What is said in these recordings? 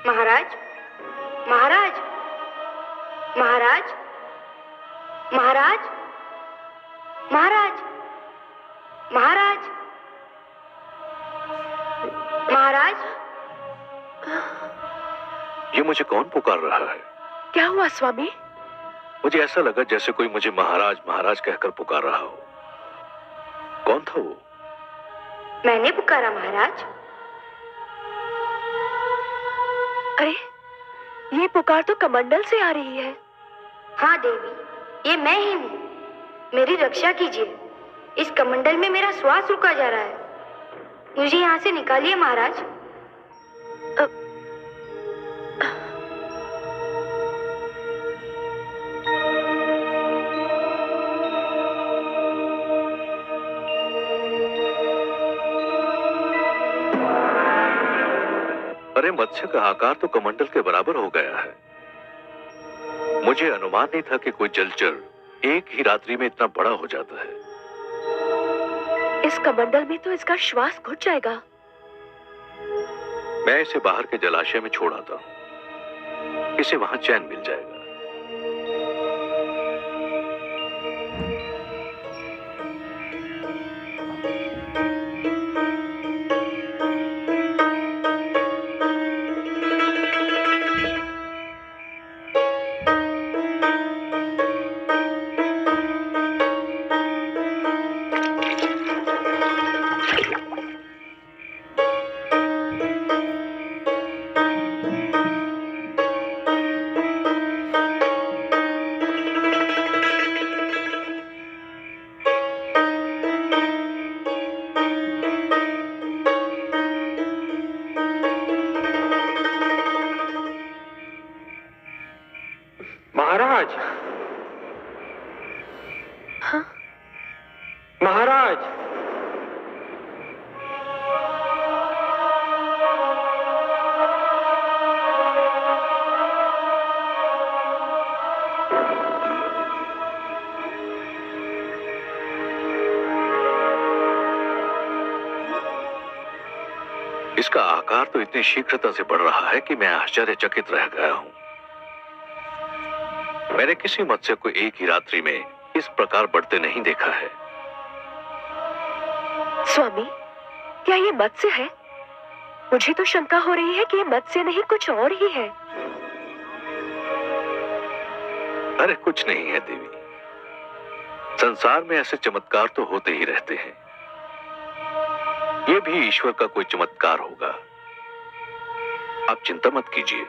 महाराज, महाराज, महाराज, महाराज, महाराज, महाराज, महाराज। ये मुझे कौन पुकार रहा है? क्या हुआ स्वामी? मुझे ऐसा लगा जैसे कोई मुझे महाराज महाराज कहकर पुकार रहा हो। कौन था वो? मैंने पुकारा महाराज। अरे, ये पुकार तो कमंडल से आ रही है। हाँ देवी, ये मैं ही हूँ। मेरी रक्षा कीजिए। इस कमंडल में मेरा श्वास रुका जा रहा है। मुझे यहाँ से निकालिए महाराज। अरे, मत्स्य का आकार तो कमंडल के बराबर हो गया है। मुझे अनुमान नहीं था कि कोई जलचर एक ही रात्रि में इतना बड़ा हो जाता है। इस कमंडल में तो इसका श्वास घुट जाएगा। मैं इसे बाहर के जलाशय में छोड़ आता हूं। इसे वहां चैन मिल जाएगा। महाराज, हाँ? महाराज, इसका आकार तो इतनी शीघ्रता से बढ़ रहा है कि मैं आश्चर्यचकित रह गया हूं। मैंने किसी मत्स्य को एक ही रात्रि में इस प्रकार बढ़ते नहीं देखा है। स्वामी, क्या ये मत्स्य है? मुझे तो शंका हो रही है कि ये मत्स्य नहीं कुछ और ही है। अरे कुछ नहीं है देवी। संसार में ऐसे चमत्कार तो होते ही रहते हैं। ये भी ईश्वर का कोई चमत्कार होगा। आप चिंता मत कीजिए।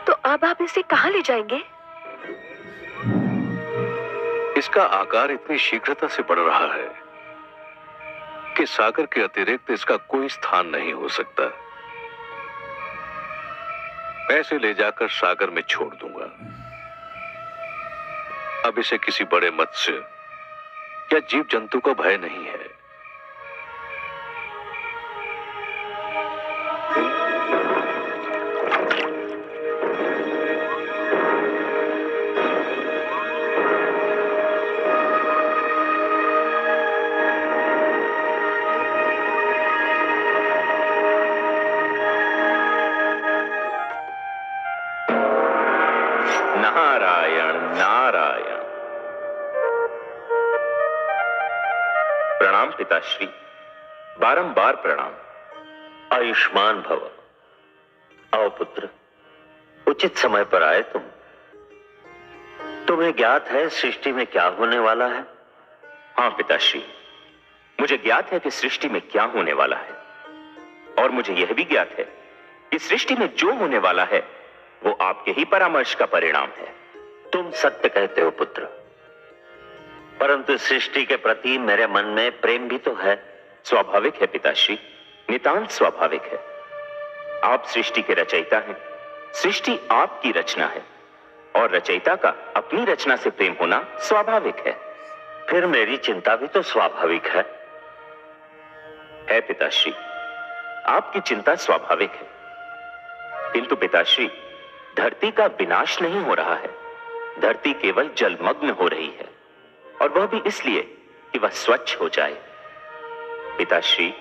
तो अब आप इसे कहां ले जाएंगे? इसका आकार इतनी शीघ्रता से बढ़ रहा है कि सागर के अतिरिक्त इसका कोई स्थान नहीं हो सकता। मैं इसे ले जाकर सागर में छोड़ दूंगा। अब इसे किसी बड़े मत्स्य या जीव जंतु का भय नहीं है। नारायण नारायण। प्रणाम पिताश्री, बारंबार प्रणाम। आयुष्मान भव। आओ पुत्र, उचित समय पर आए तुम। तुम्हें ज्ञात है सृष्टि में क्या होने वाला है? हाँ पिताश्री, मुझे ज्ञात है कि सृष्टि में क्या होने वाला है, और मुझे यह भी ज्ञात है कि सृष्टि में जो होने वाला है वो आपके ही परामर्श का परिणाम है। तुम सत्य कहते हो पुत्र, परंतु सृष्टि के प्रति मेरे मन में प्रेम भी तो है। स्वाभाविक है पिताश्री, नितांत स्वाभाविक है। आप सृष्टि के रचयिता हैं, सृष्टि आपकी रचना है, और रचयिता का अपनी रचना से प्रेम होना स्वाभाविक है। फिर मेरी चिंता भी तो स्वाभाविक है। पिताश्री, आपकी चिंता स्वाभाविक है, किंतु पिताश्री, धरती का विनाश नहीं हो रहा है। धरती केवल जलमग्न हो रही है, और वह भी इसलिए कि वह स्वच्छ हो जाए। पिताश्री,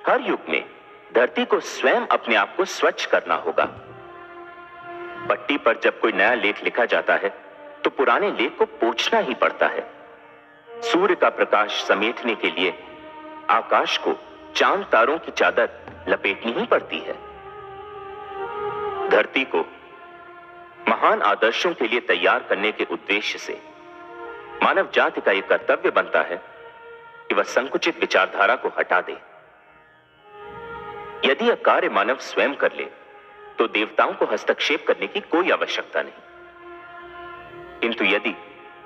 हर युग में धरती को स्वयं अपने आप को स्वच्छ करना होगा। पट्टी पर जब कोई नया लेख लिखा जाता है तो पुराने लेख को पोंछना ही पड़ता है। सूर्य का प्रकाश समेटने के लिए आकाश को चांद तारों की चादर लपेटनी ही पड़ती है। धरती को महान आदर्शों के लिए तैयार करने के उद्देश्य से मानव जाति का यह कर्तव्य बनता है कि वह संकुचित विचारधारा को हटा दे। यदि यह कार्य मानव स्वयं कर ले तो देवताओं को हस्तक्षेप करने की कोई आवश्यकता नहीं। किंतु यदि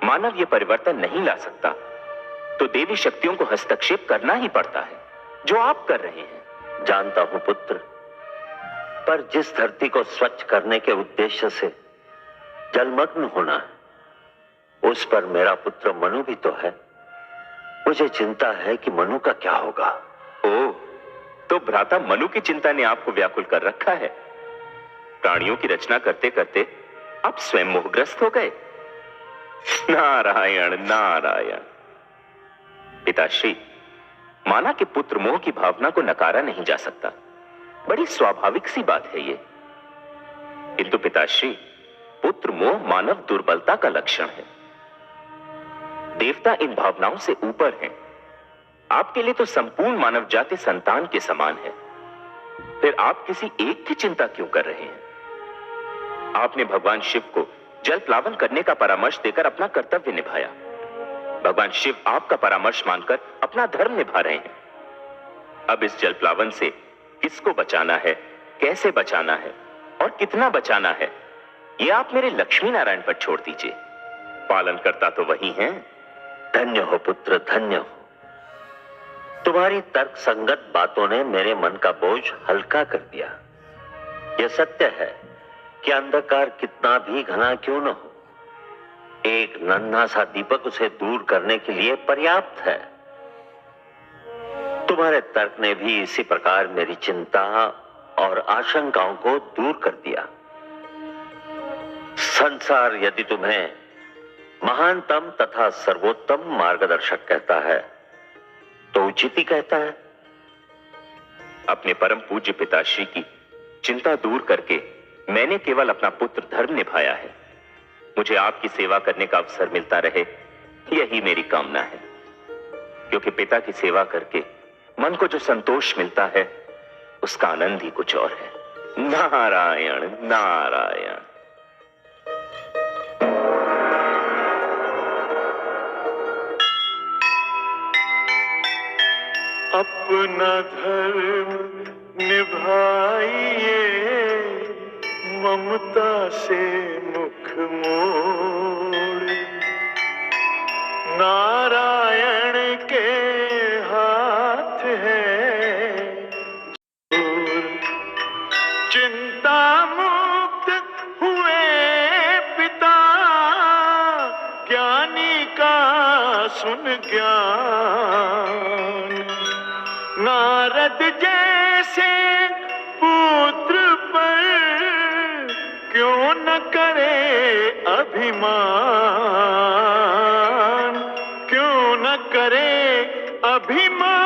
मानव यह परिवर्तन नहीं ला सकता तो देवी शक्तियों को हस्तक्षेप करना ही पड़ता है, जो आप कर रहे हैं। जानता हूं पुत्र, पर जिस धरती को स्वच्छ करने के उद्देश्य से जलमग्न होना है, उस पर मेरा पुत्र मनु भी तो है। मुझे चिंता है कि मनु का क्या होगा। ओह, तो भ्राता मनु की चिंता ने आपको व्याकुल कर रखा है। प्राणियों की रचना करते करते आप स्वयं मोहग्रस्त हो गए। नारायण नारायण। पिताश्री, माना कि पुत्र मोह की भावना को नकारा नहीं जा सकता, बड़ी स्वाभाविक सी बात है ये। किंतु पिताश्री, पुत्र मोह मानव दुर्बलता का लक्षण है। देवता इन भावनाओं से ऊपर हैं। आपके लिए तो संपूर्ण मानव जाति संतान के समान है। फिर आप किसी एक की चिंता क्यों कर रहे हैं? आपने भगवान शिव को जल प्लावन करने का परामर्श देकर अपना कर्तव्य निभाया। भगवान शिव आपका परामर्श मानकर अपना धर्म निभा रहे हैं। अब इस जल प्लावन से किसको बचाना है, कैसे बचाना है और कितना बचाना है, यह आप मेरे लक्ष्मी नारायण पर छोड़ दीजिए। पालन करता तो वही हैं। धन्य हो पुत्र, धन्य हो। तुम्हारी तर्क संगत बातों ने मेरे मन का बोझ हल्का कर दिया। यह सत्य है कि अंधकार कितना भी घना क्यों न हो, एक नन्हा सा दीपक उसे दूर करने के लिए पर्याप्त है। तुम्हारे तर्क ने भी इसी प्रकार मेरी चिंता और आशंकाओं को दूर कर दिया। संसार यदि तुम्हें महानतम तथा सर्वोत्तम मार्गदर्शक कहता है तो उचित ही कहता है। अपने परम पूज्य पिताश्री की चिंता दूर करके मैंने केवल अपना पुत्र धर्म निभाया है। मुझे आपकी सेवा करने का अवसर मिलता रहे, यही मेरी कामना है। क्योंकि पिता की सेवा करके मन को जो संतोष मिलता है उसका आनंद ही कुछ और है। नारायण नारायण। अपना धर्म निभाइए, ममता से मुख मोड़, नारायण के हाथ है चिंता मुक्त हुए पिता, ज्ञानी का सुन ज्ञान, नारद जैसे पुत्र पर क्यों न करे अभिमान, क्यों न करे अभिमान।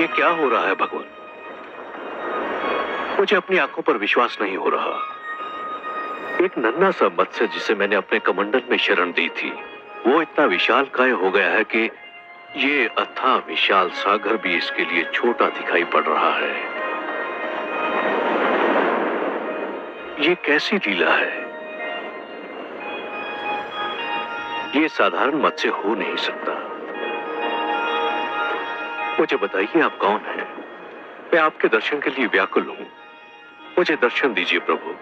क्या हो रहा है भगवान? मुझे अपनी आंखों पर विश्वास नहीं हो रहा। एक नन्हा सा मत्स्य जिसे मैंने अपने कमंडल में शरण दी थी, वो इतना विशालकाय हो गया है कि ये अथाह विशाल सागर भी इसके लिए छोटा दिखाई पड़ रहा है। ये कैसी लीला है? ये साधारण मत्स्य हो नहीं सकता। मुझे बताइए आप कौन हैं? मैं आपके दर्शन के लिए व्याकुल हूं। मुझे दर्शन दीजिए प्रभु।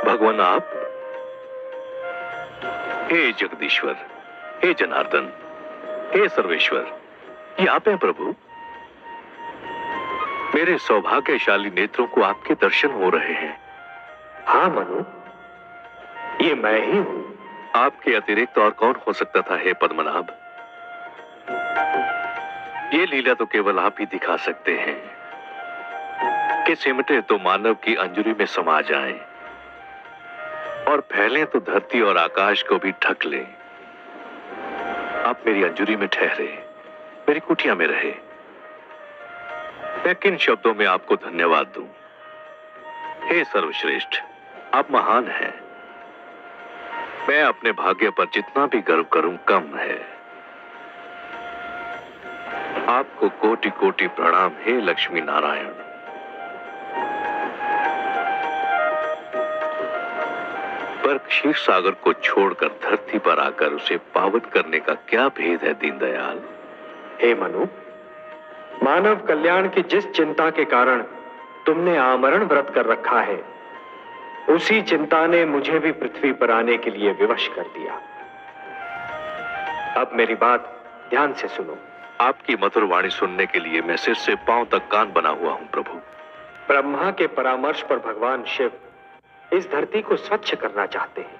भगवान आप, हे जगदीश्वर, हे जनार्दन, हे सर्वेश्वर, ये आप हैं प्रभु। मेरे सौभाग्यशाली नेत्रों को आपके दर्शन हो रहे हैं। हाँ मनु, ये मैं ही हूं। आपके अतिरिक्त और कौन हो सकता था हे पद्मनाभ? ये लीला तो केवल आप ही दिखा सकते हैं कि सिमटे तो मानव की अंजुरी में समा जाएं और फैलें तो धरती और आकाश को भी ढक लें। आप मेरी अंजुरी में ठहरे, मेरी कुटिया में रहे। मैं किन शब्दों में आपको धन्यवाद दूं? हे सर्वश्रेष्ठ, आप महान हैं। मैं अपने भाग्य पर जितना भी गर्व करूं कम है। आपको कोटि कोटि प्रणाम हे लक्ष्मी नारायण। पर क्षीर सागर को छोड़कर धरती पर आकर उसे पावन करने का क्या भेद है दीनदयाल? हे मनु, मानव कल्याण की जिस चिंता के कारण तुमने आमरण व्रत कर रखा है, उसी चिंता ने मुझे भी पृथ्वी पर आने के लिए विवश कर दिया। अब मेरी बात ध्यान से सुनो। आपकी मधुर वाणी सुनने के लिए मैं सिर से पांव तक कान बना हुआ हूं प्रभु। ब्रह्मा के परामर्श पर भगवान शिव इस धरती को स्वच्छ करना चाहते हैं।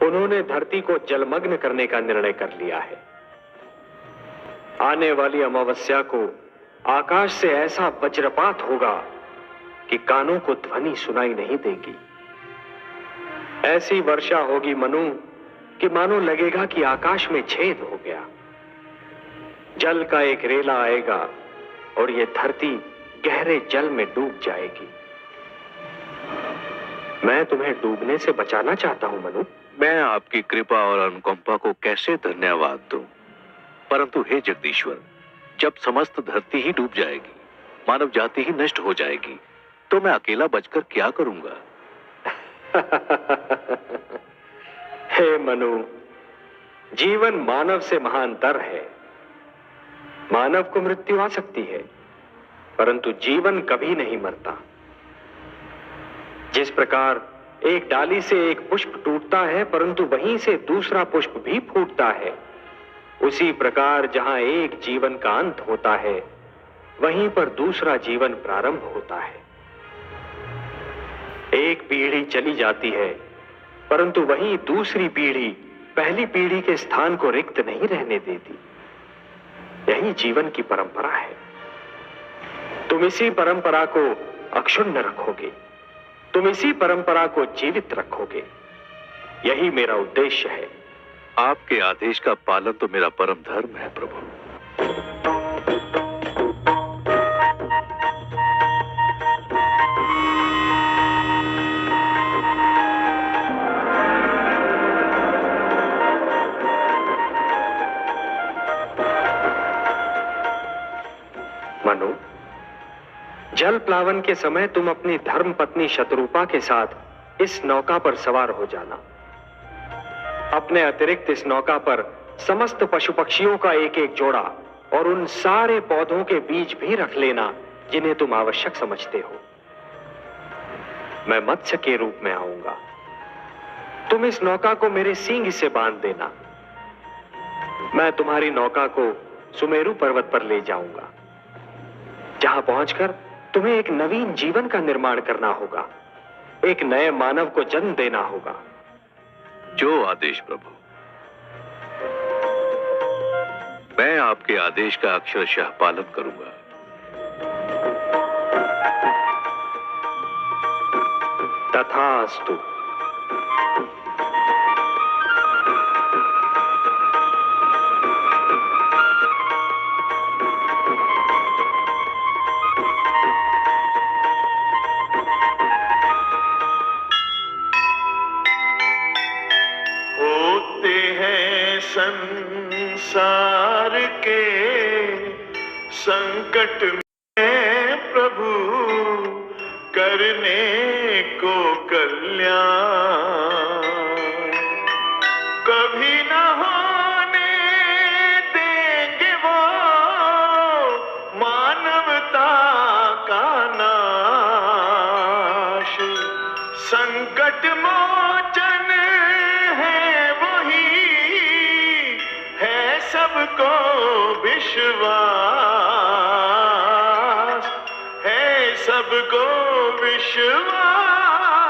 उन्होंने धरती को जलमग्न करने का निर्णय कर लिया है। आने वाली अमावस्या को आकाश से ऐसा वज्रपात होगा कि कानों को ध्वनि सुनाई नहीं देगी। ऐसी वर्षा होगी मनु कि मानो लगेगा कि आकाश में छेद हो गया। जल का एक रेला आएगा और यह धरती गहरे जल में डूब जाएगी। मैं तुम्हें डूबने से बचाना चाहता हूं मनु। मैं आपकी कृपा और अनुकंपा को कैसे धन्यवाद दूं? परंतु हे जगदीश्वर, जब समस्त धरती ही डूब जाएगी, मानव जाति ही नष्ट हो जाएगी, तो मैं अकेला बचकर क्या करूंगा? हे मनु, जीवन मानव से महानतर है। मानव को मृत्यु आ सकती है, परंतु जीवन कभी नहीं मरता। जिस प्रकार एक डाली से एक पुष्प टूटता है परंतु वहीं से दूसरा पुष्प भी फूटता है, उसी प्रकार जहां एक जीवन का अंत होता है, वहीं पर दूसरा जीवन प्रारंभ होता है। एक पीढ़ी चली जाती है, परंतु वहीं दूसरी पीढ़ी पहली पीढ़ी के स्थान को रिक्त नहीं रहने देती। यही जीवन की परंपरा है। तुम इसी परंपरा को अक्षुण्ण रखोगे, तुम इसी परंपरा को जीवित रखोगे। यही मेरा उद्देश्य है। आपके आदेश का पालन तो मेरा परम धर्म है प्रभु। मनु, जल प्लावन के समय तुम अपनी धर्म पत्नी शतरूपा के साथ इस नौका पर सवार हो जाना। अपने अतिरिक्त इस नौका पर समस्त पशु पक्षियों का एक एक जोड़ा और उन सारे पौधों के बीज भी रख लेना जिन्हें तुम आवश्यक समझते हो। मैं मत्स्य के रूप में आऊंगा। तुम इस नौका को मेरे सींग से बांध देना। मैं तुम्हारी नौका को सुमेरु पर्वत पर ले जाऊंगा, जहां पहुंचकर तुम्हें एक नवीन जीवन का निर्माण करना होगा, एक नए मानव को जन्म देना होगा। जो आदेश प्रभु। मैं आपके आदेश का अक्षरशः पालन करूंगा। तथास्तु। होते हैं संसार के संकट में प्रभु करने को कल्याण, कभी न होने देंगे वो मानवता का नाश। संकट मोचन है वही, है सबको विश्वास, है सबको विश्वास।